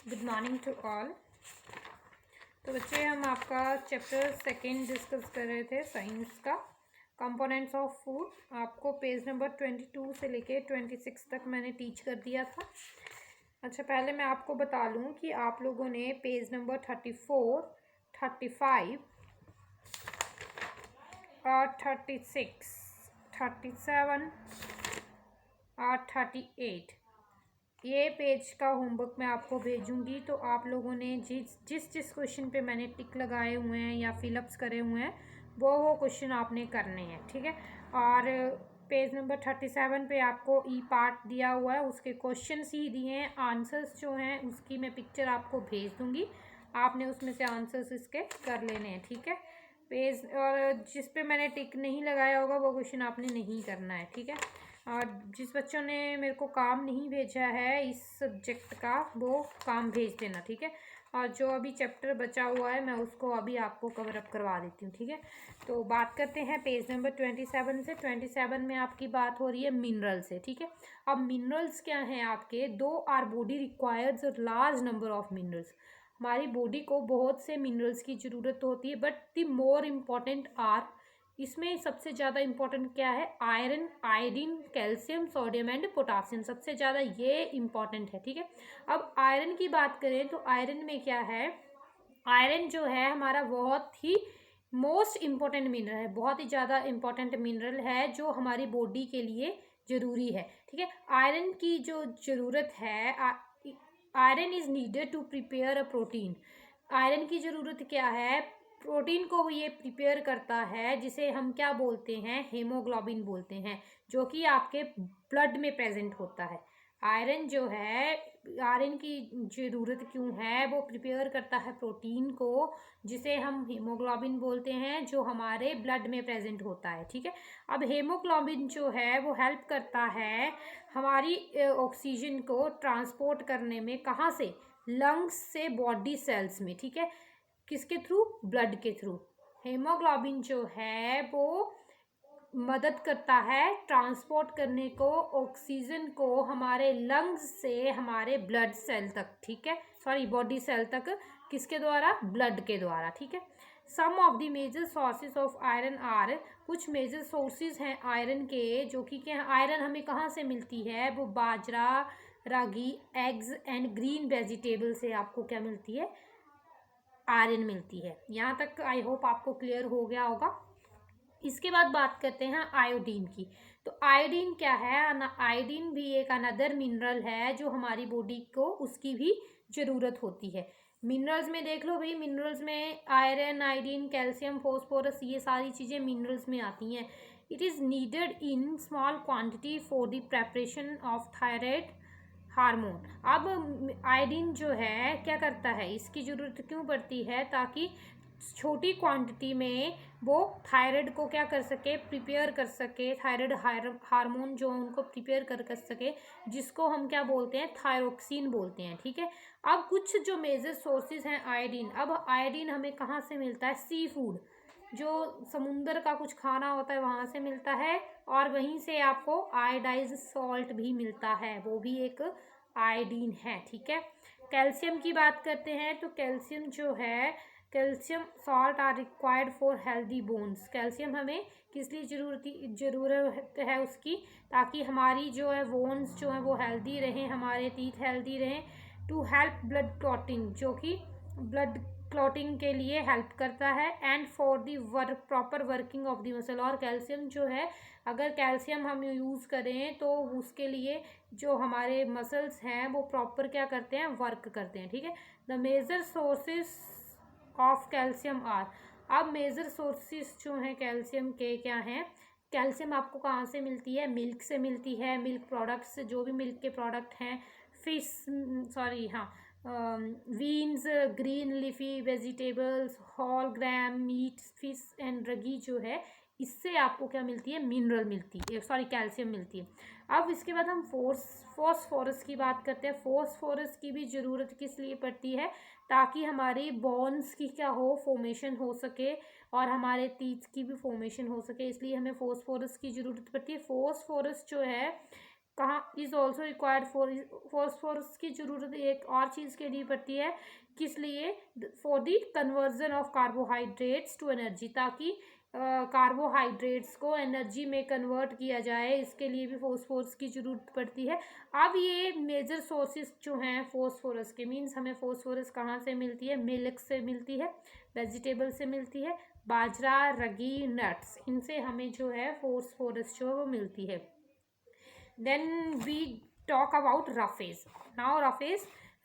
Good morning to all. तो बच्चे हम आपका चैप्टर सेकेंड डिस्कस कर रहे थे साइंस का, कंपोनेंट्स ऑफ फूड। आपको पेज नंबर 22 से लेके 26 तक मैंने टीच कर दिया था। अच्छा, पहले मैं आपको बता लूँ कि आप लोगों ने पेज नंबर 34, 35 और 36, 37 और 38 ये पेज का होमवर्क मैं आपको भेजूंगी। तो आप लोगों ने जिस जिस क्वेश्चन पे मैंने टिक लगाए हुए हैं या फिलअप्स करे हुए हैं वो क्वेश्चन आपने करने हैं, ठीक है। और पेज नंबर 37 पे आपको ई पार्ट दिया हुआ है, उसके क्वेश्चंस ही दिए हैं, आंसर्स जो हैं उसकी मैं पिक्चर आपको भेज दूंगी। आपने उसमें से आंसर्स इसके कर लेने हैं, ठीक है। पेज और जिस पे मैंने टिक नहीं लगाया होगा वो क्वेश्चन आपने नहीं करना है, ठीक है। और जिस बच्चों ने मेरे को काम नहीं भेजा है इस सब्जेक्ट का वो काम भेज देना, ठीक है। और जो अभी चैप्टर बचा हुआ है मैं उसको अभी आपको कवर अप करवा देती हूँ, ठीक है। तो बात करते हैं पेज नंबर 27 से। 27 में आपकी बात हो रही है मिनरल से, ठीक है। अब मिनरल्स क्या हैं आपके? दो our body requires a large number of minerals. हमारी बॉडी को बहुत से मिनरल्स की ज़रूरत होती है, but the more important are, इसमें सबसे ज़्यादा इम्पोर्टेंट क्या है? Iron, iodine, calcium, sodium and potassium, सबसे ज़्यादा ये इम्पॉर्टेंट है, ठीक है। अब आयरन की बात करें तो आयरन में क्या है? आयरन जो है हमारा बहुत ही मोस्ट इम्पॉर्टेंट मिनरल है, बहुत ही ज़्यादा इम्पॉर्टेंट मिनरल है जो हमारी बॉडी के लिए ज़रूरी है, ठीक है। आयरन की जो ज़रूरत है, iron is needed to prepare a protein. Iron की ज़रूरत क्या है? प्रोटीन को ये प्रिपेयर करता है जिसे हम क्या बोलते हैं? हेमोग्लोबिन बोलते हैं, जो कि आपके ब्लड में प्रेजेंट होता है। आयरन जो है, आयरन की ज़रूरत क्यों है? वो प्रिपेयर करता है प्रोटीन को जिसे हम हीमोग्लोबिन बोलते हैं, जो हमारे ब्लड में प्रेजेंट होता है, ठीक है। अब हीमोग्लोबिन जो है वो हेल्प करता है हमारी ऑक्सीजन को ट्रांसपोर्ट करने में। कहाँ से? लंग्स से बॉडी सेल्स में, ठीक है। किसके थ्रू? ब्लड के थ्रू। हेमोग्लोबिन जो है वो मदद करता है ट्रांसपोर्ट करने को ऑक्सीजन को हमारे लंग्स से हमारे ब्लड सेल तक, ठीक है, सॉरी बॉडी सेल तक। किसके द्वारा? ब्लड के द्वारा, ठीक है। Some of the major sources of iron are, कुछ मेजर सोर्सेज हैं आयरन के, जो कि क्या? आयरन हमें कहाँ से मिलती है? वो बाजरा, रागी, एग्स एंड ग्रीन वेजिटेबल से आपको क्या मिलती है? आयरन मिलती है। यहाँ तक आई होप आपको क्लियर हो गया होगा। इसके बाद बात करते हैं आयोडीन की। तो आयोडीन क्या है? आयोडीन भी एक अनदर मिनरल है जो हमारी बॉडी को उसकी भी ज़रूरत होती है। मिनरल्स में देख लो भाई, मिनरल्स में आयरन, आयोडीन, कैल्शियम, फॉस्फोरस, ये सारी चीज़ें मिनरल्स में आती हैं। It is needed in small quantity for the preparation of thyroid hormone. अब आयोडीन जो है क्या करता है? इसकी ज़रूरत क्यों पड़ती है? ताकि छोटी क्वांटिटी में वो थायराइड को क्या कर सके? प्रिपेयर कर सके, थायराइड हार्मोन जो उनको प्रिपेयर कर सके, जिसको हम क्या बोलते हैं? थायरोक्सिन बोलते हैं, ठीक है। अब कुछ जो मेजर सोर्सेज हैं आयोडीन। अब आयोडीन हमें कहाँ से मिलता है? सी फूड, जो समुंदर का कुछ खाना होता है वहाँ से मिलता है। और वहीं से आपको आयोडाइज सॉल्ट भी मिलता है, वो भी एक आयोडीन है, ठीक है। कैल्शियम की बात करते हैं तो कैल्शियम जो है, calcium salt are required for healthy bones. Calcium हमें किस लिए ज़रूरत है उसकी? ताकि हमारी जो है बोन्स जो है वो हेल्दी रहें, हमारे टीथ हेल्दी रहें। टू हेल्प ब्लड क्लॉटिंग, जो कि ब्लड क्लॉटिंग के लिए हेल्प करता है। And for the proper working of the muscle. और कैल्शियम जो है, अगर कैल्शियम हम यूज़ करें तो उसके लिए जो हमारे मसल्स हैं वो प्रॉपर क्या करते हैं? वर्क करते हैं, ठीक है। The major sources of calcium are. अब मेजर सोर्सेस जो हैं कैल्शियम के क्या हैं? कैल्शियम आपको कहाँ से मिलती है? मिल्क से मिलती है, मिल्क प्रोडक्ट्स से, जो भी मिल्क के प्रोडक्ट हैं, फिश, सॉरी हाँ, beans, green leafy vegetables, whole gram meat, fish and ragi जो है, इससे आपको क्या मिलती है? मिनरल मिलती है, सॉरी कैल्शियम मिलती है। अब इसके बाद हम फॉस्फोरस की बात करते हैं। फॉस्फोरस की भी ज़रूरत किस लिए पड़ती है? ताकि हमारी बोन्स की क्या हो? फॉर्मेशन हो सके, और हमारे टीथ की भी फॉर्मेशन हो सके, इसलिए हमें फॉस्फोरस की ज़रूरत पड़ती है। फॉस्फोरस जो है कहाँ is also required for phosphorus की ज़रूरत एक और चीज़ के लिए पड़ती है, किस लिए? For the conversion of carbohydrates to energy, ताकि कार्बोहाइड्रेट्स को एनर्जी में कन्वर्ट किया जाए, इसके लिए भी फॉस्फोरस की ज़रूरत पड़ती है। अब ये मेजर सोर्सेज जो हैं फॉस्फोरस के, मीन्स हमें फॉस्फोरस कहाँ से मिलती है? मिल्क से मिलती है, वेजिटेबल से मिलती है, बाजरा, रगी, नट्स, इनसे हमें जो है फॉस्फोरस जो है वो मिलती है। Then we talk about roughage. Now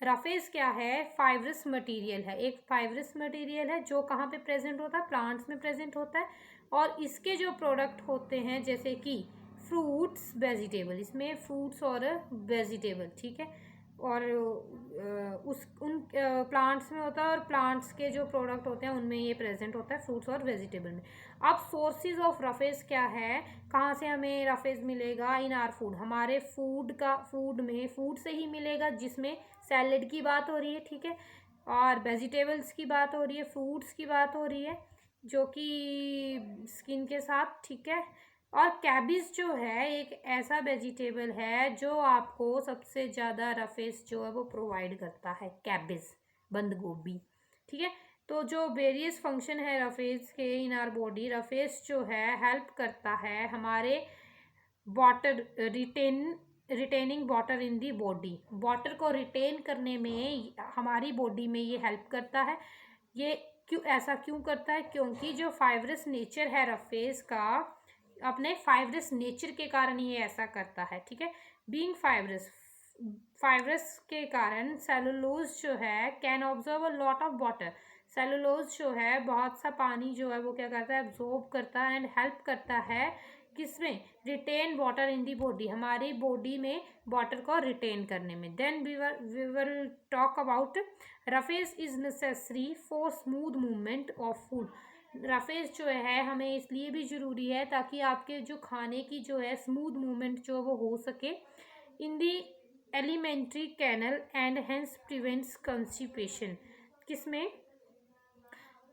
roughage क्या है? फाइब्रस मटेरियल है, एक फाइब्रस मटेरियल है जो कहाँ पे प्रेजेंट होता है? प्लांट्स में प्रेजेंट होता है। और इसके जो प्रोडक्ट होते हैं जैसे कि फ्रूट्स, वेजिटेबल, इसमें फ्रूट्स और वेजिटेबल, ठीक है, और उस उन प्लांट्स में होता है, और प्लांट्स के जो प्रोडक्ट होते हैं उनमें ये प्रेजेंट होता है, फ्रूट्स और वेजिटेबल में। अब सोर्सेज ऑफ रफेज क्या है? कहाँ से हमें रफेज मिलेगा? इन आर फूड, हमारे फूड में फूड से ही मिलेगा, जिसमें सैलेड की बात हो रही है, ठीक है, और वेजिटेबल्स की बात हो रही है, फ्रूट्स की बात हो रही है जो कि स्किन के साथ, ठीक है। और कैबिज जो है एक ऐसा वेजिटेबल है जो आपको सबसे ज़्यादा रफेज जो है वो प्रोवाइड करता है, कैबिज, बंद गोभी, ठीक है। तो जो वेरियस फंक्शन है रफेज के इन आर बॉडी, रफेज जो है हेल्प करता है हमारे water retaining water in the body, water को रिटेन करने में हमारी बॉडी में ये हेल्प करता है। ये ऐसा क्यों करता है? क्योंकि जो फाइब्रस नेचर है रफेज का, अपने फाइब्रस नेचर के कारण ये ऐसा करता है, ठीक है। बीइंग फाइब्रस के कारण सेलुलोज जो है can observe a lot of water, cellulose जो है बहुत सा पानी जो है वो क्या करता है? एब्जॉर्ब करता है एंड हेल्प करता है किसमें? Retain water in the body, हमारी बॉडी में वाटर को रिटेन करने में। Then we will talk about roughage is necessary for smooth movement of food. Roughage जो है हमें इसलिए भी ज़रूरी है ताकि आपके जो खाने की जो है स्मूथ मूवमेंट जो वो हो सके in the alimentary canal and hence prevents constipation, किसमें?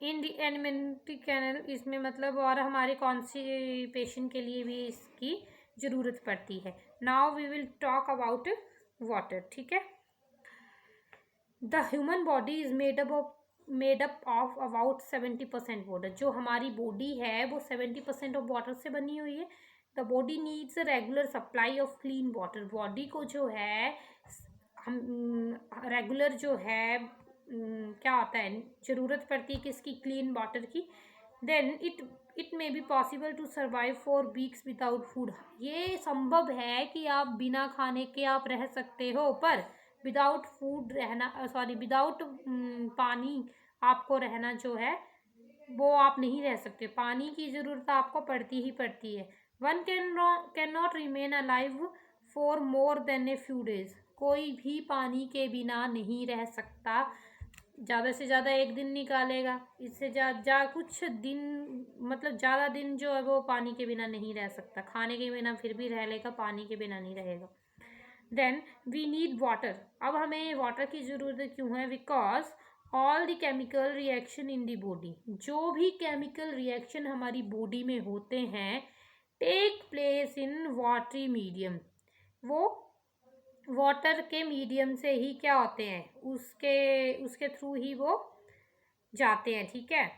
इन दी एलिमेंट्री कैनल, इसमें मतलब, और हमारे कॉन्स्टिपेशन के लिए भी इसकी ज़रूरत पड़ती है। Now we will talk about water, ठीक है। The human body is made up of about 70% water, जो हमारी बॉडी है वो 70% ऑफ वाटर से बनी हुई है। The body needs a regular supply of clean water, body को जो है हम रेगुलर जो है क्या होता है? ज़रूरत पड़ती है किसकी? क्लीन वाटर की। Then it may be possible to survive for weeks without food, ये संभव है कि आप बिना खाने के आप रह सकते हो, पर विदाउट फूड रहना, विदाउट पानी आपको रहना जो है वो आप नहीं रह सकते, पानी की ज़रूरत आपको पड़ती ही पड़ती है। One can not remain alive for more than a few days, कोई भी पानी के बिना नहीं रह सकता, ज़्यादा से ज़्यादा एक दिन निकालेगा, इससे कुछ दिन, मतलब ज़्यादा दिन जो है वो पानी के बिना नहीं रह सकता, खाने के बिना फिर भी रह लेगा, पानी के बिना नहीं रहेगा। देन वी नीड वाटर, अब हमें वाटर की ज़रूरत क्यों है? Because all the chemical reaction in the body, जो भी केमिकल रिएक्शन हमारी बॉडी में होते हैं take place in watery medium, वो वाटर के मीडियम से ही क्या होते हैं? उसके थ्रू ही वो जाते हैं, ठीक है।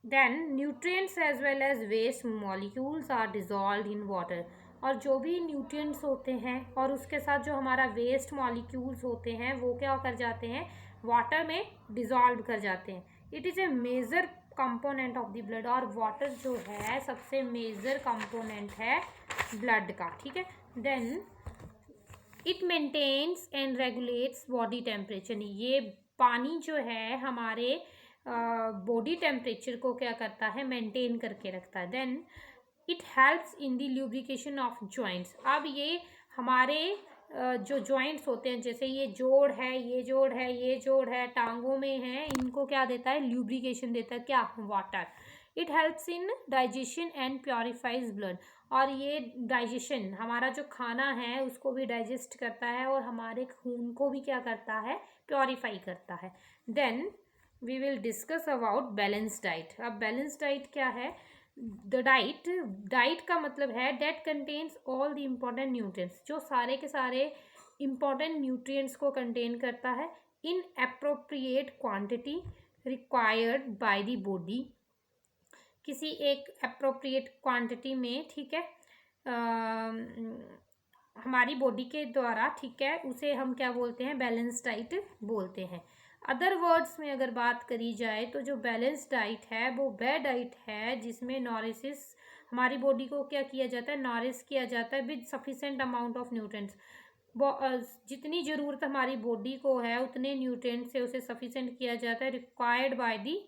Then nutrients as well as waste molecules are dissolve in water, और जो भी न्यूट्रिएंट्स होते हैं और उसके साथ जो हमारा वेस्ट मॉलिक्यूल्स होते हैं वो क्या कर जाते हैं? वाटर में डिजॉल्व कर जाते हैं। It is a major component of the blood, और वाटर जो है सबसे मेजर कंपोनेंट है ब्लड का, ठीक है। Then it maintains and regulates body temperature, ये पानी जो है हमारे बॉडी टेम्परेचर को क्या करता है? मेंटेन करके रखता है। Then it helps in the lubrication of joints, अब ये हमारे जो जॉइंट्स होते हैं, जैसे ये जोड़ है, ये जोड़ है, ये जोड़ है, टांगों में है, इनको क्या देता है? ल्यूब्रिकेशन देता है, क्या? Water. It helps in digestion and purifiers blood, और ये डाइजेशन, हमारा जो खाना है उसको भी डाइजेस्ट करता है और हमारे खून को भी क्या करता है? प्योरीफाई करता है। Then we will discuss about balance diet. अब बैलेंस डाइट क्या है? द डाइट का मतलब है that contains all the important nutrients, जो सारे के सारे इम्पॉर्टेंट न्यूट्रिएंट्स को कंटेन करता है in appropriate quantity required by the body, किसी एक अप्रोप्रिएट क्वांटिटी में, ठीक है, हमारी बॉडी के द्वारा, ठीक है, उसे हम क्या बोलते हैं, बैलेंस डाइट बोलते हैं। अदर वर्ड्स में अगर बात करी जाए तो जो बैलेंस डाइट है वो वह डाइट है जिसमें नॉरिसिस, हमारी बॉडी को क्या किया जाता है, नॉरिश किया जाता है with sufficient amount of nutrients, जितनी ज़रूरत हमारी बॉडी को है उतने न्यूट्रिएंट्स से उसे सफिशेंट किया जाता है, required by the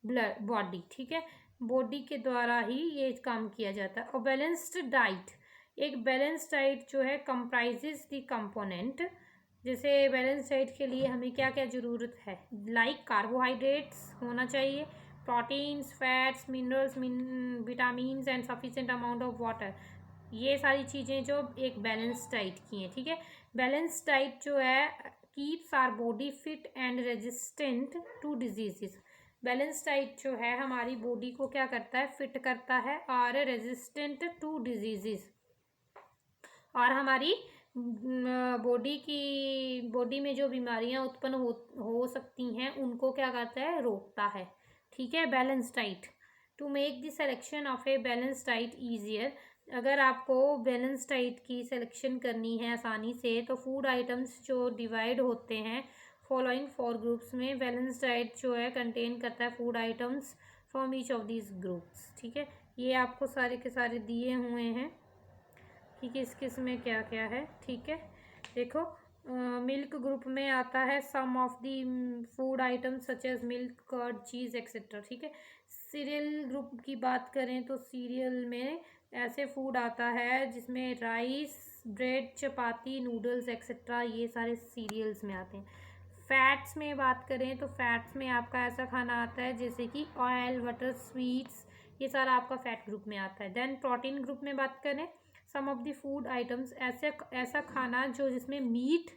blood body, ठीक है, बॉडी के द्वारा ही ये काम किया जाता है। और बैलेंस्ड डाइट, एक बैलेंस डाइट जो है कंप्राइजेस द कंपोनेंट, जैसे बैलेंस डाइट के लिए हमें क्या क्या ज़रूरत है, लाइक कार्बोहाइड्रेट्स होना चाहिए, proteins, fats, minerals, vitamins and sufficient amount of water, ये सारी चीज़ें जो एक बैलेंस डाइट की हैं, ठीक है। बैलेंस डाइट जो है keeps our body fit and resistant to diseases, balance diet जो है हमारी बॉडी को क्या करता है, फिट करता है और रेजिस्टेंट टू डिजीजेस, और हमारी बॉडी में जो बीमारियां उत्पन्न हो सकती हैं उनको क्या करता है, रोकता है, ठीक है। Balance diet, to make the selection of a balance diet easier, अगर आपको बैलेंस डाइट की सिलेक्शन करनी है आसानी से तो फूड आइटम्स जो डिवाइड होते हैं फॉलोइंग 4 ग्रुप्स में, बैलेंस डाइट जो है कंटेन करता है food items from each of these groups, ठीक है। ये आपको सारे के सारे दिए हुए हैं कि किस किस में क्या क्या है, ठीक है। देखो, मिल्क ग्रुप में आता है some of the food items such as milk, curd, cheese etcetera, ठीक है। सीरियल ग्रुप की बात करें तो सीरियल में ऐसे फूड आता है जिसमें राइस, ब्रेड, चपाती, नूडल्स एक्सेट्रा, ये सारे सीरियल्स में आते हैं। फैट्स में बात करें तो फैट्स में आपका ऐसा खाना आता है जैसे कि ऑयल, बटर, स्वीट्स, ये सारा आपका फैट ग्रुप में आता है। देन प्रोटीन ग्रुप में बात करें, सम ऑफ द फूड आइटम्स, ऐसा खाना जो जिसमें मीट,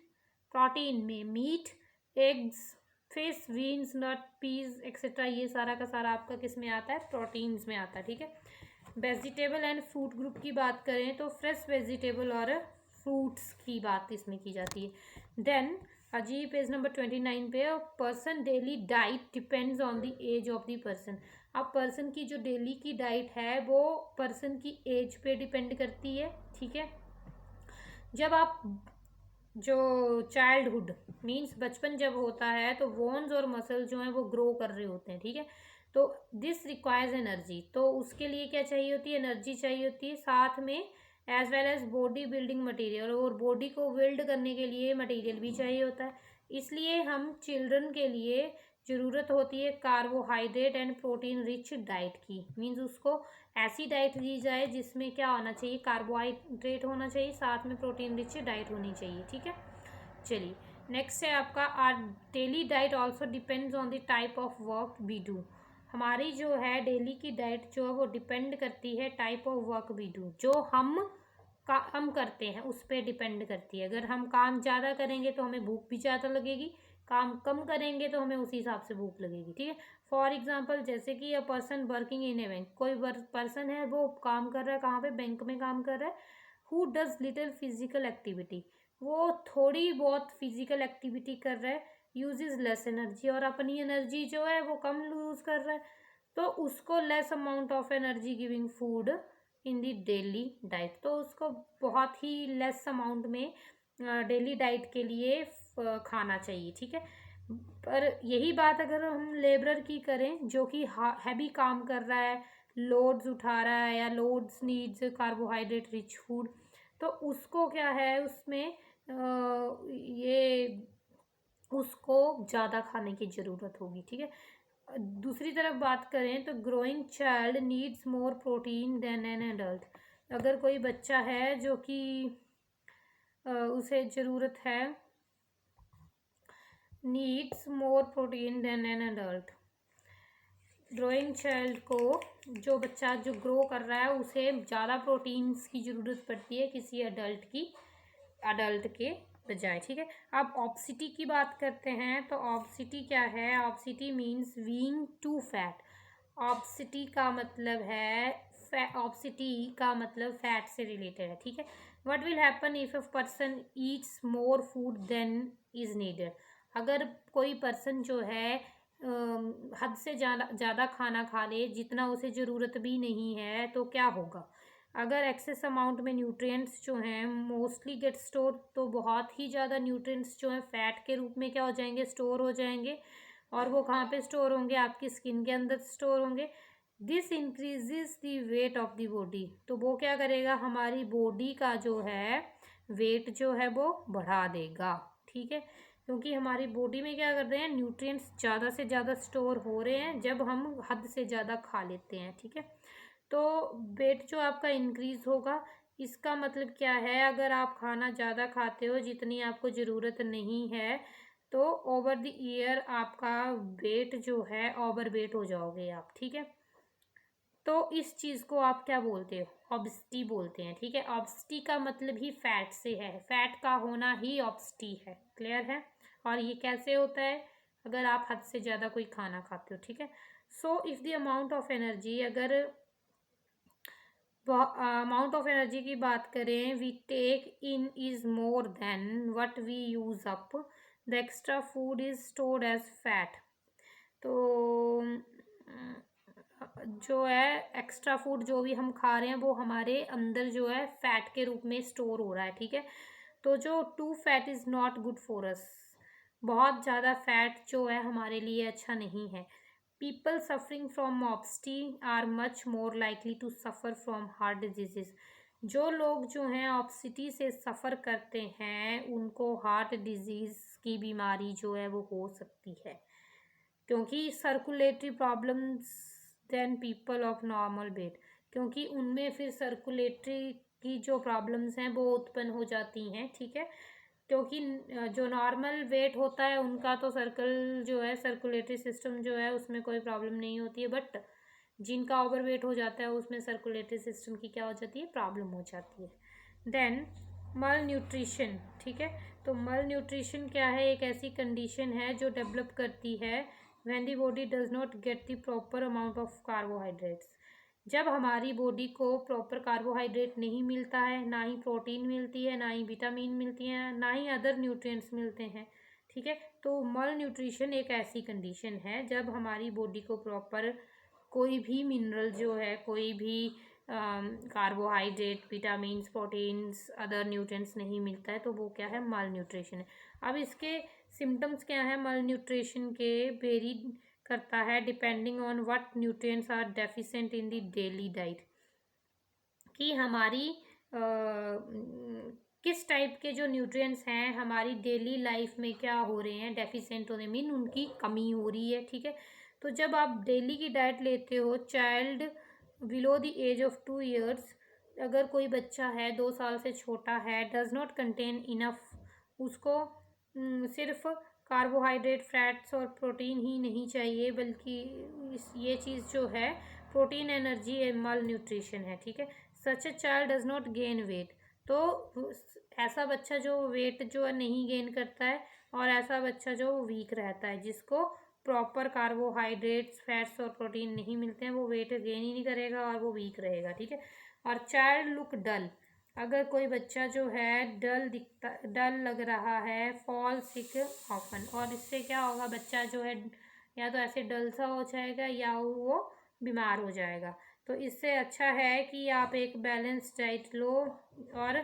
प्रोटीन में मीट, एग्स, फिश, बीन्स, नट, पीज एक्सेट्रा, ये सारा का सारा आपका किस में आता है, प्रोटीन्स में आता है, ठीक है। वेजिटेबल एंड फ्रूट ग्रुप की बात करें तो फ्रेश वेजिटेबल और फ्रूट्स की बात इसमें की जाती है। देन अजी पेज नंबर 29 पे, person daily diet depends on the age of the person, अब पर्सन की जो डेली की डाइट है वो पर्सन की एज पे डिपेंड करती है, ठीक है। जब आप जो चाइल्डहुड मीन्स बचपन जब होता है तो बोन्स और मसल जो हैं वो ग्रो कर रहे होते हैं, ठीक है, तो दिस रिक्वायर्स एनर्जी, तो उसके लिए क्या चाहिए होती है, एनर्जी चाहिए होती है, साथ में as well as body building material, और बॉडी को बिल्ड करने के लिए मटेरियल भी चाहिए होता है, इसलिए हम चिल्ड्रन के लिए ज़रूरत होती है carbohydrate and protein rich diet की, मीन्स उसको ऐसी डाइट दी जाए जिसमें क्या होना चाहिए, कार्बोहाइड्रेट होना चाहिए, साथ में प्रोटीन रिच डाइट होनी चाहिए, ठीक है। चलिए नेक्स्ट है आपका, are daily diet also depends on the type of work we do, हमारी जो है डेली की डाइट जो है वो डिपेंड करती है type of work we do, जो हम करते हैं उस पर डिपेंड करती है। अगर हम काम ज़्यादा करेंगे तो हमें भूख भी ज़्यादा लगेगी, काम कम करेंगे तो हमें उसी हिसाब से भूख लगेगी, ठीक है। फॉर एग्जांपल जैसे कि a person working in A bank, कोई पर्सन है वो काम कर रहा है, कहाँ पे, बैंक में काम कर रहा है, who does little physical activity, वो थोड़ी बहुत फिजिकल एक्टिविटी कर रहा है, यूजेस लेस एनर्जी, और अपनी एनर्जी जो है वो कम यूज़ कर रहा है, तो उसको less amount of energy giving food in the daily diet, तो उसको बहुत ही लेस अमाउंट में डेली डाइट के लिए खाना चाहिए, ठीक है। पर यही बात अगर हम लेबरर की करें जो कि हैवी काम कर रहा है, लोड्स उठा रहा है या loads needs carbohydrate rich food, तो उसको क्या है उसमें ये उसको ज़्यादा खाने की ज़रूरत होगी, ठीक है। दूसरी तरफ बात करें तो growing child needs more protein than an adult, अगर कोई बच्चा है जो कि उसे ज़रूरत है, needs more protein than an adult, growing child को, जो बच्चा जो ग्रो कर रहा है उसे ज़्यादा प्रोटीन्स की ज़रूरत पड़ती है किसी अडल्ट के बजाय, ठीक है। अब ऑब्सिटी की बात करते हैं तो ऑब्सिटी क्या है, ऑब्सिटी मीन्स बीइंग टू फैट, ऑब्सिटी का मतलब है ऑब्सिटी का मतलब फैट से रिलेटेड है, ठीक है। What will happen if a person eats more food than is needed. अगर कोई पर्सन जो है हद से ज़्यादा खाना खा ले जितना उसे ज़रूरत भी नहीं है तो क्या होगा। अगर एक्सेस अमाउंट में न्यूट्रिएंट्स जो हैं मोस्टली गेट स्टोर, तो बहुत ही ज़्यादा न्यूट्रिएंट्स जो हैं फैट के रूप में क्या हो जाएंगे, स्टोर हो जाएंगे। और वो कहाँ पे स्टोर होंगे, आपकी स्किन के अंदर स्टोर होंगे। This increases the weight of the body. तो वो क्या करेगा, हमारी बॉडी का जो है वेट जो है वो बढ़ा देगा, ठीक है। क्योंकि हमारी बॉडी में क्या कर रहे हैं, न्यूट्रिएंट्स ज़्यादा से ज़्यादा स्टोर हो रहे हैं जब हम हद से ज़्यादा खा लेते हैं, ठीक है। तो वेट जो आपका इंक्रीज होगा, इसका मतलब क्या है, अगर आप खाना ज़्यादा खाते हो जितनी आपको ज़रूरत नहीं है तो ओवर द ईयर आपका वेट जो है ओवर वेट हो जाओगे आप, ठीक है। तो इस चीज़ को आप क्या बोलते हो, ऑब्सिटी बोलते हैं, ठीक है। ऑब्सिटी का मतलब ही फैट से है, फैट का होना ही ऑब्सिटी है, क्लियर है। और ये कैसे होता है, अगर आप हद से ज़्यादा कोई खाना खाते हो, ठीक है। So if the amount of energy, अगर अमाउंट ऑफ एनर्जी की बात करें, we take in is more than what we use up, the extra food is stored as fat. तो जो है एक्स्ट्रा फूड जो भी हम खा रहे हैं वो हमारे अंदर जो है फैट के रूप में स्टोर हो रहा है, ठीक है। तो जो too fat is not good for us, बहुत ज़्यादा फैट जो है हमारे लिए अच्छा नहीं है। People suffering from obesity are much more likely to suffer from heart diseases. जो लोग जो हैं ऑब्सिटी से सफ़र करते हैं उनको हार्ट डिजीज़ की बीमारी जो है वो हो सकती है, क्योंकि circulatory problems than people of normal weight, क्योंकि उनमें फिर सर्कुलेटरी की जो प्रॉब्लम्स हैं वो उत्पन्न हो जाती हैं, ठीक है। क्योंकि जो नॉर्मल वेट होता है उनका तो सर्कल जो है सर्कुलेटरी सिस्टम जो है उसमें कोई प्रॉब्लम नहीं होती है, बट जिनका ओवर वेट हो जाता है उसमें सर्कुलेटरी सिस्टम की क्या हो जाती है, प्रॉब्लम हो जाती है। देन मल न्यूट्रिशन, ठीक है। तो मल न्यूट्रिशन क्या है, एक ऐसी कंडीशन है जो डेवलप करती है when the body does not get the proper amount of carbohydrates. जब हमारी बॉडी को प्रॉपर कार्बोहाइड्रेट नहीं मिलता है, ना ही प्रोटीन मिलती है, ना ही विटामिन मिलती हैं, ना ही अदर न्यूट्रिएंट्स मिलते हैं, ठीक है। तो मल न्यूट्रिशन एक ऐसी कंडीशन है जब हमारी बॉडी को प्रॉपर कोई भी मिनरल जो है, कोई भी carbohydrate, vitamins, proteins, other nutrients नहीं मिलता है, तो वो क्या है, मल न्यूट्रिशन है। अब इसके सिम्टम्स क्या है मल न्यूट्रिशन के, वेरी करता है depending on what nutrients are deficient in the daily diet, कि हमारी किस टाइप के जो न्यूट्रिएंट्स हैं हमारी डेली लाइफ में क्या हो रहे हैं, डेफिशिएंट होने मीन उनकी कमी हो रही है, ठीक है। तो जब आप डेली की डाइट लेते हो, child below the age of 2 years, अगर कोई बच्चा है 2 साल से छोटा है, डज नॉट कंटेन इनफ, उसको सिर्फ कार्बोहाइड्रेट, फैट्स और प्रोटीन ही नहीं चाहिए, बल्कि ये चीज़ जो है protein, energy and malnutrition है, ठीक है। Such a child does not gain weight. तो ऐसा बच्चा जो वेट जो है नहीं गेन करता है, और ऐसा बच्चा जो वीक रहता है, जिसको प्रॉपर कार्बोहाइड्रेट्स, फैट्स और प्रोटीन नहीं मिलते हैं, वो वेट गेन ही नहीं करेगा और वो वीक रहेगा, ठीक है। और चाइल्ड लुक डल, अगर कोई बच्चा जो है डल दिखता, डल लग रहा है, फॉल सिक ऑफन, और इससे क्या होगा, बच्चा जो है या तो ऐसे डल सा हो जाएगा या वो बीमार हो जाएगा। तो इससे अच्छा है कि आप एक बैलेंस डाइट लो और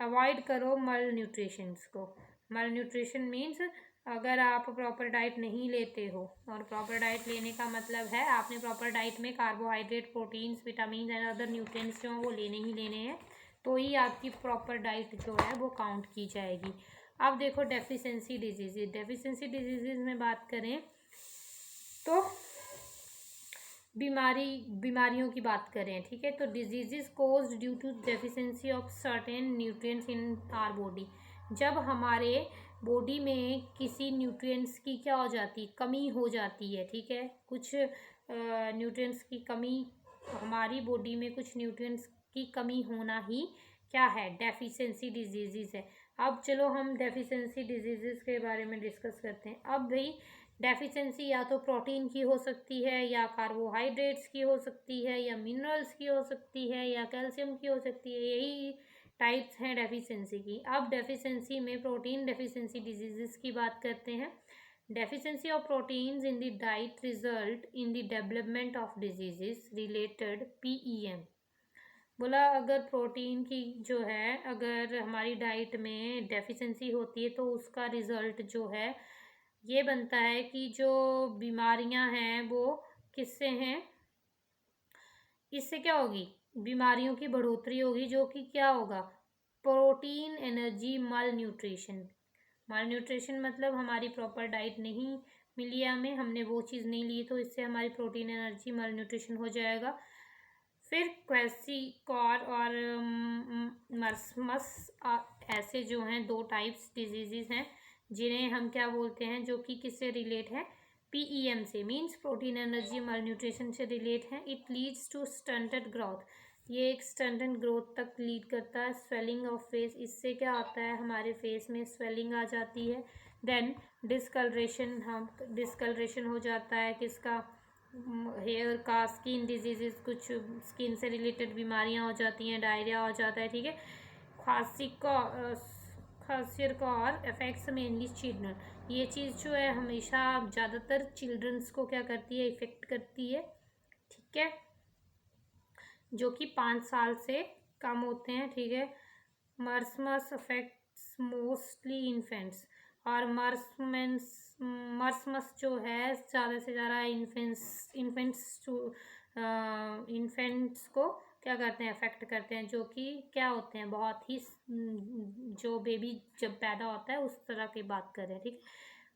अवॉइड करो मल न्यूट्रिशंस को। मल न्यूट्रिशन मीन्स अगर आप प्रॉपर डाइट नहीं लेते हो, और प्रॉपर डाइट लेने का मतलब है आपने प्रॉपर डाइट में carbohydrate, proteins, vitamin and other nutrients जो हैं वो लेने ही लेने हैं, तो ही आपकी प्रॉपर डाइट जो है वो काउंट की जाएगी। अब देखो डेफिशिएंसी डिजीज़, डेफिशिएंसी डिजीज़ में बात करें तो बीमारियों की बात करें, ठीक है। तो diseases caused due to deficiency of certain nutrients in our body, जब हमारे बॉडी में किसी न्यूट्रिएंट्स की क्या हो जाती, कमी हो जाती है, ठीक है। कुछ न्यूट्रिएंट्स की कमी, हमारी बॉडी में कुछ न्यूट्रिएंट्स की कमी होना ही क्या है, डेफिशिएंसी डिजीज़ है। अब चलो हम डेफिशिएंसी डिजीज़ के बारे में डिस्कस करते हैं। अब भाई डेफिशिएंसी या तो प्रोटीन की हो सकती है, या कार्बोहाइड्रेट्स की हो सकती है, या मिनरल्स की हो सकती है, या कैल्शियम की हो सकती है। यही टाइप्स हैं डेफिशिएंसी की। अब डेफिशिएंसी में प्रोटीन डेफिशिएंसी डिजीज़ की बात करते हैं। Deficiency of proteins in the diet result in the development of diseases related PEM। बोला अगर प्रोटीन की जो है, अगर हमारी डाइट में डेफिशिएंसी होती है तो उसका रिजल्ट जो है ये बनता है कि जो बीमारियां हैं वो किससे हैं, इससे क्या होगी, बीमारियों की बढ़ोतरी होगी, जो कि क्या होगा, प्रोटीन एनर्जी माल न्यूट्रिशन। माल न्यूट्रिशन मतलब हमारी प्रॉपर डाइट नहीं मिली है हमें, हमने वो चीज़ नहीं ली, तो इससे हमारी प्रोटीन एनर्जी माल न्यूट्रिशन हो जाएगा। फिर क्वेसिकॉर और मर्समस ऐसे जो हैं दो टाइप्स डिजीज़ हैं जिन्हें हम क्या बोलते हैं, जो कि किससे रिलेट है, PEM से, means protein energy malnutrition से रिलेट है। It leads to stunted growth, ये एक स्टंटेड ग्रोथ तक लीड करता है। स्वेलिंग ऑफ फेस, इससे क्या होता है, हमारे फेस में स्वेलिंग आ जाती है। देन डिस्कलरेशन, हम डिस्कलरेशन हो जाता है किसका, हेयर का, स्किन डिजीजेस, कुछ स्किन से रिलेटेड बीमारियां हो जाती हैं, डायरिया हो जाता है, ठीक है। खांसी का और इफेक्ट्स मेनली चिल्ड्रन, ये चीज़ जो है हमेशा ज़्यादातर चिल्ड्रंस को क्या करती है, इफेक्ट करती है, ठीक है, जो कि 5 साल से कम होते हैं, ठीक है। मर्समस अफेक्ट्स मोस्टली इन्फेंट्स, और मर्समस जो है ज़्यादा से ज़्यादा इन्फेंट्स को क्या करते हैं, अफेक्ट करते हैं, जो कि क्या होते हैं, बहुत ही जो बेबी जब पैदा होता है उस तरह की बात कर रहे हैं, ठीक है।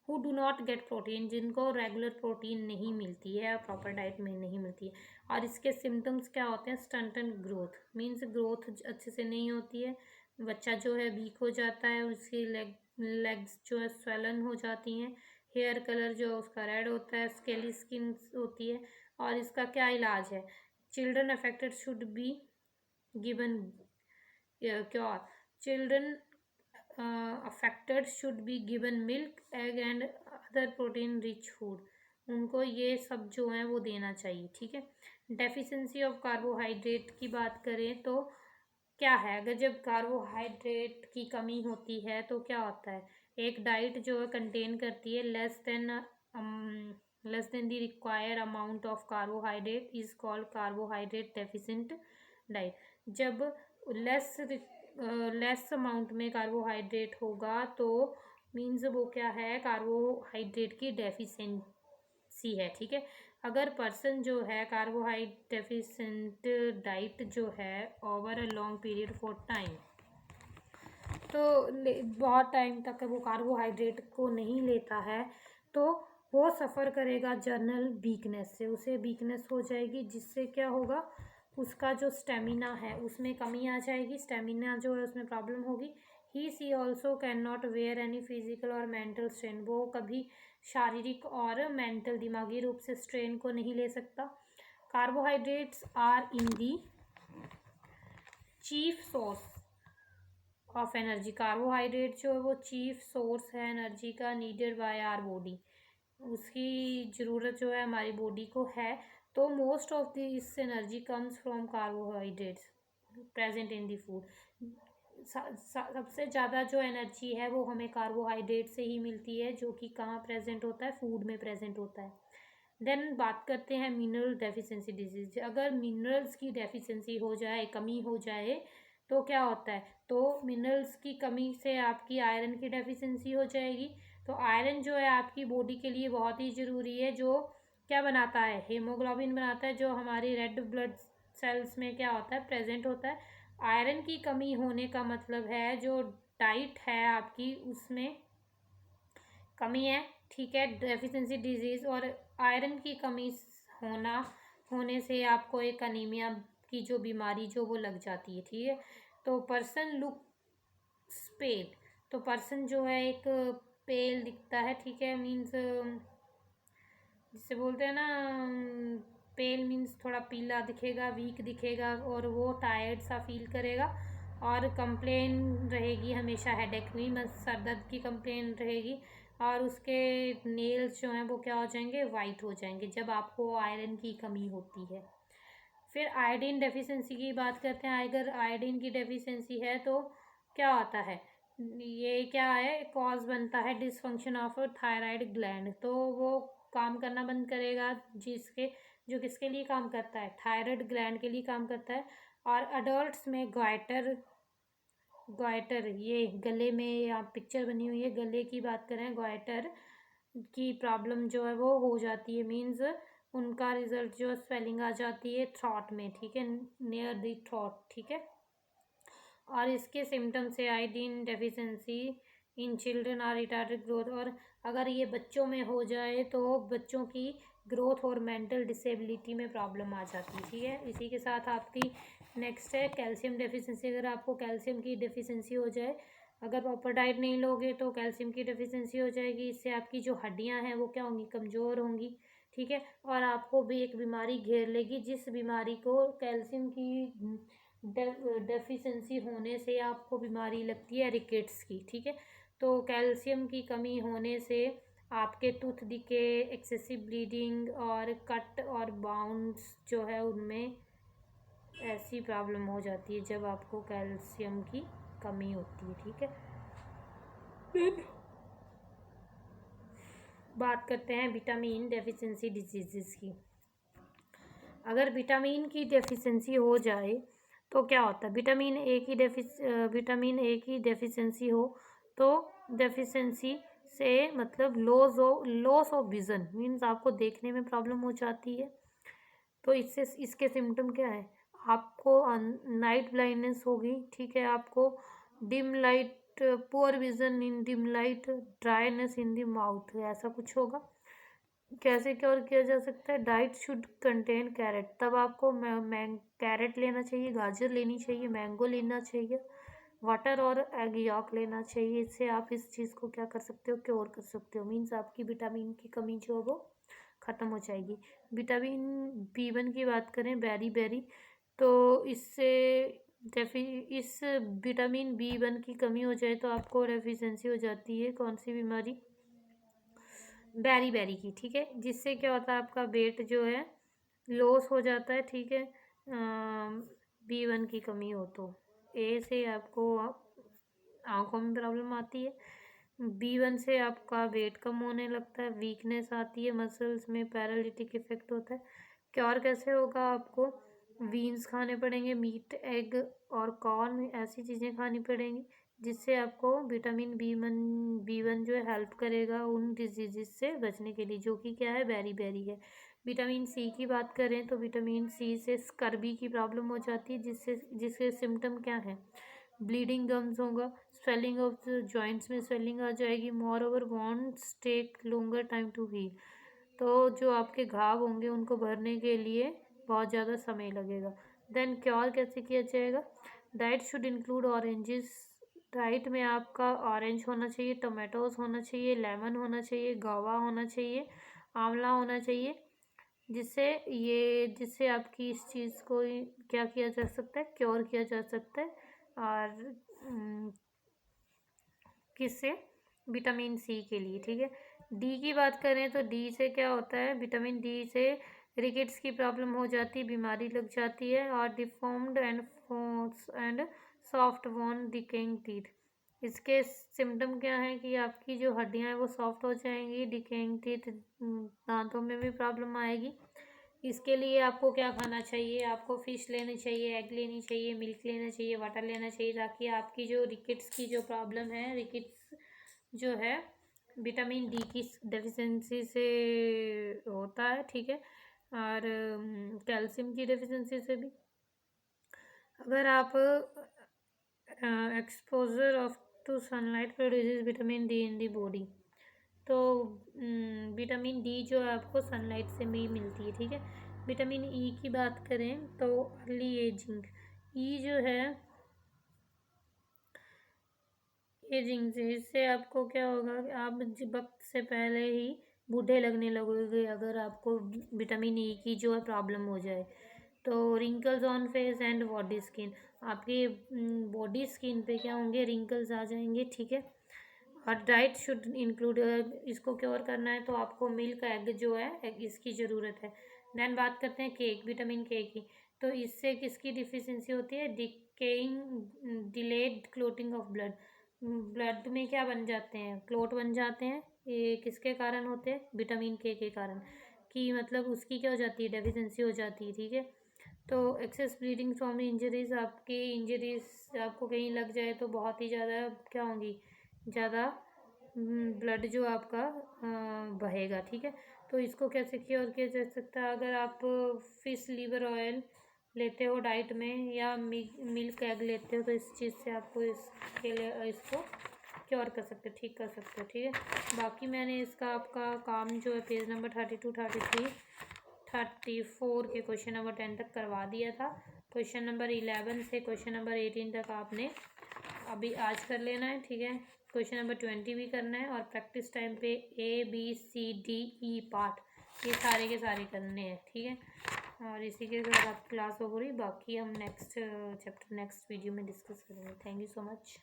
Who do not gate protein, जिनको रेगुलर प्रोटीन नहीं मिलती है, प्रॉपर डाइट में नहीं मिलती है। और इसके सिम्टम्स क्या होते हैं, स्टंटेड ग्रोथ, मीन्स ग्रोथ अच्छे से नहीं होती है, बच्चा जो है वीक हो जाता है, उसकी लेग्स जो है स्वेलन हो जाती हैं, हेयर कलर जो उसका रेड होता है, स्केली स्किन होती है। और इसका क्या इलाज है, children affected should be given cure, children affected should be given milk, egg and other protein rich food, उनको ये सब जो है वो देना चाहिए, ठीक है। डेफिशिएंसी ऑफ कार्बोहाइड्रेट की बात करें तो क्या है, अगर जब कार्बोहाइड्रेट की कमी होती है तो क्या होता है, एक डाइट जो है कंटेन करती है less than the required amount of carbohydrate is called carbohydrate deficient diet. जब लेस अमाउंट में कार्बोहाइड्रेट होगा तो मीन्स वो क्या है, कार्बोहाइड्रेट की डेफिशिएंसी है, ठीक है। अगर पर्सन जो है कार्बोहाइड्रेट डेफिशिएंट डाइट जो है over a long period for time, तो बहुत टाइम तक वो कार्बोहाइड्रेट को नहीं लेता है तो वो सफ़र करेगा जनरल वीकनेस से, उसे वीकनेस हो जाएगी, जिससे क्या होगा, उसका जो स्टेमिना है उसमें कमी आ जाएगी, स्टेमिना जो है उसमें प्रॉब्लम होगी। He she also can not wear any physical और मेंटल स्ट्रेन, वो कभी शारीरिक और मेंटल दिमागी रूप से स्ट्रेन को नहीं ले सकता। Carbohydrates are in the chief source of energy, carbohydrate जो है वो चीफ सोर्स है एनर्जी का, नीडेड बाय आर बॉडी, उसकी ज़रूरत जो है हमारी बॉडी को है। तो most of this energy comes from carbohydrates present in the food, सबसे ज़्यादा जो एनर्जी है वो हमें कार्बोहाइड्रेट से ही मिलती है, जो कि कहाँ प्रेजेंट होता है, फूड में प्रेजेंट होता है। देन बात करते हैं मिनरल डेफिशिएंसी डिजीज। अगर मिनरल्स की डेफिशिएंसी हो जाए, कमी हो जाए, तो क्या होता है, तो मिनरल्स की कमी से आपकी आयरन की डेफिशिएंसी हो जाएगी। तो आयरन जो है आपकी बॉडी के लिए बहुत ही ज़रूरी है, जो क्या बनाता है, हीमोग्लोबिन बनाता है, जो हमारी रेड ब्लड सेल्स में क्या होता है, प्रेजेंट होता है। आयरन की कमी होने का मतलब है जो डाइट है आपकी उसमें कमी है, ठीक है, डेफिशिएंसी डिजीज़। और आयरन की कमी होने से आपको एक अनीमिया की जो बीमारी जो वो लग जाती है, ठीक है। तो पर्सन लुक्स पेल, तो पर्सन जो है एक पेल दिखता है, ठीक है, मीन्स जिसे बोलते हैं ना, पेल मीन्स थोड़ा पीला दिखेगा, वीक दिखेगा, और वो टायर्ड सा फील करेगा। और कंप्लेन रहेगी हमेशा हेडेक में, सर दर्द की कंप्लेन रहेगी। और उसके नेल्स जो हैं वो क्या हो जाएंगे, वाइट हो जाएंगे, जब आपको आयरन की कमी होती है। फिर आयोडीन डेफिशिएंसी की बात करते हैं। अगर आयोडीन की डेफिशिएंसी है तो क्या होता है, ये क्या है, कॉज बनता है डिसफंक्शन ऑफ थायराइड ग्लैंड। तो वो काम करना बंद करेगा, जिसके जो किसके लिए काम करता है, थायराइड ग्लैंड के लिए काम करता है। और अडल्ट्स में ग्वाइटर ये गले में, यहाँ पिक्चर बनी हुई है, गले की बात करें, ग्वाइटर की प्रॉब्लम जो है वो हो जाती है। मीन्स उनका रिजल्ट जो स्वेलिंग आ जाती है थ्रॉट में, ठीक है, नियर द थ्रॉट, ठीक है। और इसके सिम्टम्स है आयोडीन डेफिशिएंसी इन चिल्ड्रन और रिटार्डेड ग्रोथ। और अगर ये बच्चों में हो जाए तो बच्चों की ग्रोथ और मेंटल डिसेबिलिटी में प्रॉब्लम आ जाती है, ठीक है। इसी के साथ आपकी नेक्स्ट है कैल्शियम डेफिशिएंसी। अगर आपको कैल्शियम की डेफिशिएंसी हो जाए, अगर प्रॉपर डाइट नहीं लोगे तो कैल्शियम की डेफिशिएंसी हो जाएगी। इससे आपकी जो हड्डियां हैं वो क्या होंगी, कमज़ोर होंगी, ठीक है। और आपको भी एक बीमारी घेर लेगी, जिस बीमारी को कैल्शियम की डेफिशिएंसी होने से आपको बीमारी लगती है रिकेट्स की, ठीक है। तो कैल्शियम की कमी होने से आपके टूथ डिके, एक्सेसिव ब्लीडिंग और कट और बाउंड्स जो है उनमें ऐसी प्रॉब्लम हो जाती है जब आपको कैल्शियम की कमी होती है, ठीक है। फिर बात करते हैं विटामिन डेफिशिएंसी डिजीज़ की। अगर विटामिन की डेफिशिएंसी हो जाए तो क्या होता है, विटामिन ए की डेफिशिएंसी हो तो डेफिशिएंसी से मतलब लॉस ऑफ विजन, मीन्स आपको देखने में प्रॉब्लम हो जाती है। तो इससे इसके सिम्टम क्या है, आपको नाइट ब्लाइंडनेस होगी, ठीक है, आपको dim light, poor vision in dim light, dryness in the mouth, ऐसा कुछ होगा। कैसे क्योर किया जा सकता है, डाइट शुड कंटेन कैरेट, तब आपको कैरेट लेना चाहिए, गाजर लेनी चाहिए, मैंगो लेना चाहिए, वाटर और एग यॉक लेना चाहिए। इससे आप इस चीज़ को क्या कर सकते हो, क्योर कर सकते हो। मीन्स आपकी विटामिन की कमी जो है वो ख़त्म हो जाएगी। विटामिन B1 की बात करें, बेरी, तो इससे इस विटामिन B1 की कमी हो जाए तो आपको डेफिशिएंसी हो जाती है, कौन सी बीमारी, बेरी की, ठीक है। जिससे क्या होता है, आपका वेट जो है लॉस हो जाता है, ठीक है। B1 की कमी हो तो ए से आपको आंखों में प्रॉब्लम आती है, B1 से आपका वेट कम होने लगता है, वीकनेस आती है, मसल्स में पैरालिटिक इफेक्ट होता है। क्योर कैसे होगा, आपको बीन्स खाने पड़ेंगे, मीट, एग और कॉर्न, ऐसी चीज़ें खानी पड़ेंगी, जिससे आपको विटामिन बी वन जो है हेल्प करेगा उन डिजीज़ से बचने के लिए, जो कि क्या है, बेरी है। विटामिन सी की बात करें तो विटामिन सी से स्कर्वी की प्रॉब्लम हो जाती है, जिसके सिम्टम क्या है, ब्लीडिंग गम्स होगा, स्वेलिंग ऑफ जॉइंट्स में स्वेलिंग आ जाएगी, moreover wounds take longer time to heal. तो जो आपके घाव होंगे उनको भरने के लिए बहुत ज़्यादा समय लगेगा। देन क्योर कैसे किया जाएगा, diet should include oranges, diet में आपका ऑरेंज होना चाहिए, टोमेटोज़ होना चाहिए, लेमन होना चाहिए, गावा होना चाहिए, आंवला होना चाहिए, जिससे आपकी इस चीज़ को क्या किया जा सकता है, क्योर किया जा सकता है। और किससे, विटामिन सी के लिए, ठीक है। डी की बात करें तो डी से क्या होता है, विटामिन डी से रिकेट्स की प्रॉब्लम हो जाती है, बीमारी लग जाती है। और deformed and soft bone decaying teeth, इसके सिम्टम क्या है कि आपकी जो हड्डियां हैं वो सॉफ्ट हो जाएंगी, डिकेइंग टीथ, दांतों में भी प्रॉब्लम आएगी। इसके लिए आपको क्या खाना चाहिए, आपको फ़िश लेनी चाहिए, एग लेनी चाहिए, मिल्क लेना चाहिए, वाटर लेना चाहिए, ताकि आपकी जो रिकेट्स की जो प्रॉब्लम है, रिकेट्स जो है विटामिन डी की डेफिशिएंसी से होता है, ठीक है। और कैल्शियम की डेफिशिएंसी से भी। अगर आप exposure of to sunlight produces vitamin D in the body, तो विटामिन डी जो है आपको सनलाइट से भी मिलती है, ठीक है। विटामिन ई की बात करें तो अर्ली एजिंग, ई जो है एजिंग से, इससे आपको क्या होगा कि आप वक्त से पहले ही बूढ़े लगने लगोगे अगर आपको विटामिन ई की जो है प्रॉब्लम हो जाए। तो wrinkles on face and body skin, आपके बॉडी स्किन पे क्या होंगे, रिंकल्स आ जाएंगे, ठीक है। और डाइट शुड इंक्लूड, इसको क्योर करना है तो आपको मिल्क एग जो है इसकी ज़रूरत है। देन बात करते हैं केक, विटामिन के की। तो इससे किसकी डिफिशियंसी होती है, decaying delayed clotting of blood, blood में क्या बन जाते हैं, क्लोट बन जाते हैं। ये किसके कारण होते हैं, विटामिन के कारण, कि मतलब उसकी क्या हो जाती है, डेफिशिएंसी हो जाती है, ठीक है। तो एक्सेस ब्लीडिंग फ्रॉम इंजरीज, आपकी इंजरीज आपको कहीं लग जाए तो बहुत ही ज़्यादा क्या होंगी, ज़्यादा ब्लड जो आपका बहेगा, ठीक है। तो इसको कैसे क्योर किया जा सकता है, अगर आप फिश लीवर ऑयल लेते हो डाइट में या मिल्क एग लेते हो तो इस चीज़ से आपको इसके लिए इसको क्योर कर सकते हो, ठीक कर सकते हो, ठीक है। बाकी मैंने इसका आपका काम जो है पेज नंबर 32, 33, 34 के क्वेश्चन नंबर 10 तक करवा दिया था। क्वेश्चन नंबर 11 से क्वेश्चन नंबर 18 तक आपने अभी आज कर लेना है, ठीक है। क्वेश्चन नंबर 20 भी करना है और प्रैक्टिस टाइम पे ABCDE पार्ट ये सारे के सारे करने हैं, ठीक है। और इसी के साथ आप क्लास हो गई, बाकी हम नेक्स्ट चैप्टर नेक्स्ट वीडियो में डिस्कस करेंगे। Thank you so much.